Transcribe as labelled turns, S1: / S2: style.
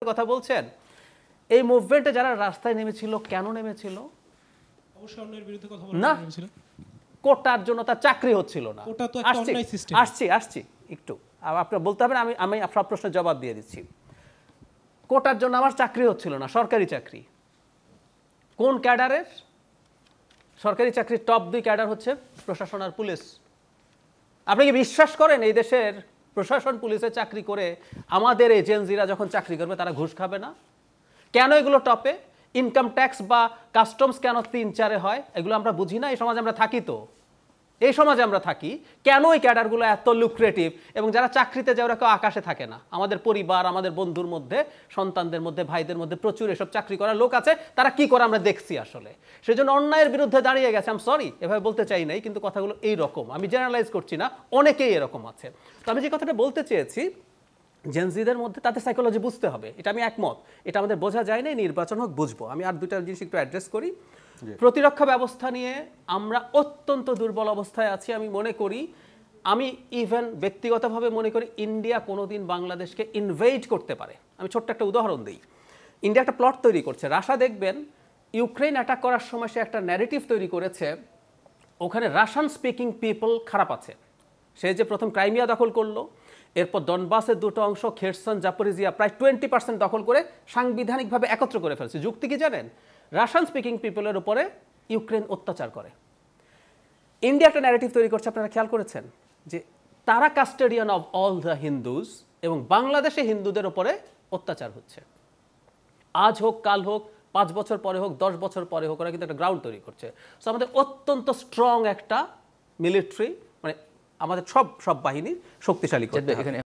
S1: কথা বলছেন, এই মুভমেন্টে যারা রাস্তায় নেমেছিল কেন নেমেছিল?
S2: অবশ্যই অন্যায়ের বিরুদ্ধে কথা
S1: না,
S2: বলতে নেমেছিল।
S1: কোটার জন্য তার চাকরি হচ্ছিল না।
S2: কোটা তো একটা অন্যায় সিস্টেম।
S1: আসছি একটু, আপনার বলতে হবে না, আমি সব প্রশ্নের জবাব দিয়ে দিচ্ছি। কোটার জন্য আমার চাকরি হচ্ছিল না, সরকারি চাকরি। কোন ক্যাডারের? সরকারি চাকরির টপ 2 ক্যাডার হচ্ছে প্রশাসন আর পুলিশ। আপনি কি বিশ্বাস করেন এই দেশের প্রশাসন পুলিশে চাকরি করে আমাদের এজেন্সিরা যখন চাকরি করবে তারা ঘুষ খাবে না? কেন এগুলো টপে? ইনকাম ট্যাক্স বা কাস্টমস কেন 3-4-এ হয়? এগুলো আমরা বুঝি না? এই সমাজে আমরা থাকি তো, এই সমাজে আমরা থাকি। কেন এই ক্যাডারগুলো এত লুক্রেটিভ? এবং যারা চাকরিতে যায় ওরা কেউ আকাশে থাকে না। আমাদের পরিবার, আমাদের বন্ধুর মধ্যে, সন্তানদের মধ্যে, ভাইদের মধ্যে প্রচুর এসব চাকরি করা লোক আছে। তারা কি করে আমরা দেখছি আসলে। সেজন্য অন্যায়ের বিরুদ্ধে দাঁড়িয়ে গেছে। আম সরি, এভাবে বলতে চাই নাই, কিন্তু কথাগুলো এই রকম। আমি জেনারেলাইজ করছি না, অনেকেই এরকম আছে। তো আমি যে কথাটা বলতে চেয়েছি, জেনজিদের মধ্যে তাদের সাইকোলজি বুঝতে হবে, এটা আমি একমত। এটা আমাদের বোঝা যায় না, নির্বাচন হোক বুঝবো। আমি আর 2টা জিনিস একটু অ্যাড্রেস করি। প্রতিরক্ষা ব্যবস্থা নিয়ে আমরা অত্যন্ত দুর্বল অবস্থায় আছি। আমি মনে করি, আমি ইভেন ব্যক্তিগতভাবে মনে করি ইন্ডিয়া কোনোদিন বাংলাদেশকে ইনভেড করতে পারে। আমি ছোট্ট একটা উদাহরণ দিই। ইন্ডিয়া একটা প্লট তৈরি করছে। রাশিয়া দেখবেন ইউক্রেন অ্যাটাক করার সময় সে একটা ন্যারেটিভ তৈরি করেছে, ওখানে রাশিয়ান স্পিকিং পিপল খারাপ আছে। সে যে প্রথম ক্রাইমিয়া দখল করলো, এরপর ডনবাসের 2টো অংশ খেরসন, জাপোরিজিয়া প্রায় 20% দখল করে সাংবিধানিকভাবে একত্র করে ফেলছে। যুক্তি কি জানেন? রাশিয়ান স্পিকিং পিপলের উপরে ইউক্রেন অত্যাচার করে। ইন্ডিয়া একটা ন্যারেটিভ তৈরি করছে, আপনারা খেয়াল করেছেন যে তারা custodian of all the Hindus, এবং বাংলাদেশে হিন্দুদের উপরে অত্যাচার হচ্ছে। আজ হোক, কাল হোক, 5 বছর পরে হোক, 10 বছর পরে হোক, ওরা কিন্তু একটা গ্রাউন্ড তৈরি করছে। সো আমাদের অত্যন্ত স্ট্রং একটা মিলিটারি, মানে আমাদের সব বাহিনীর শক্তিশালী করতে হবে।